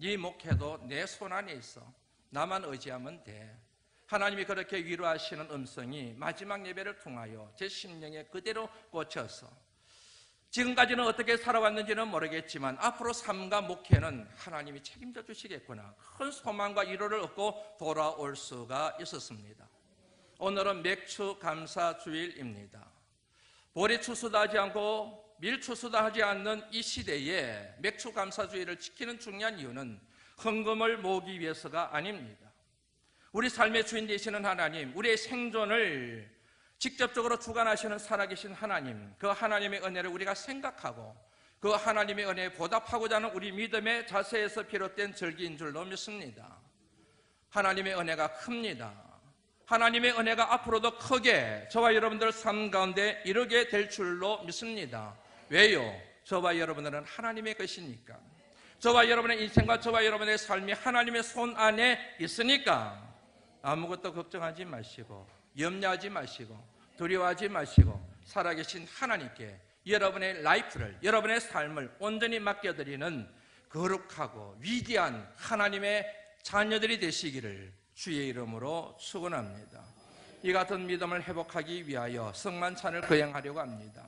네 목회도 내 손 안에 있어. 나만 의지하면 돼. 하나님이 그렇게 위로하시는 음성이 마지막 예배를 통하여 제 심령에 그대로 꽂혀서 지금까지는 어떻게 살아왔는지는 모르겠지만 앞으로 삶과 목회는 하나님이 책임져 주시겠구나. 큰 소망과 위로를 얻고 돌아올 수가 있었습니다. 오늘은 맥주 감사 주일입니다. 볼이 추수도 하지 않고 밀 추수도 하지 않는 이 시대에 맥주 감사 주일을 지키는 중요한 이유는 헌금을 모으기 위해서가 아닙니다. 우리 삶의 주인 되시는 하나님, 우리의 생존을 직접적으로 주관하시는 살아계신 하나님, 그 하나님의 은혜를 우리가 생각하고 그 하나님의 은혜에 보답하고자 하는 우리 믿음의 자세에서 비롯된 절기인 줄로 믿습니다. 하나님의 은혜가 큽니다. 하나님의 은혜가 앞으로도 크게 저와 여러분들 삶 가운데 이루게 될 줄로 믿습니다. 왜요? 저와 여러분들은 하나님의 것이니까. 저와 여러분의 인생과 저와 여러분의 삶이 하나님의 손 안에 있으니까 아무것도 걱정하지 마시고 염려하지 마시고 두려워하지 마시고 살아계신 하나님께 여러분의 라이프를, 여러분의 삶을 온전히 맡겨드리는 거룩하고 위대한 하나님의 자녀들이 되시기를 주의 이름으로 축원합니다. 이 같은 믿음을 회복하기 위하여 성만찬을 거행하려고 합니다.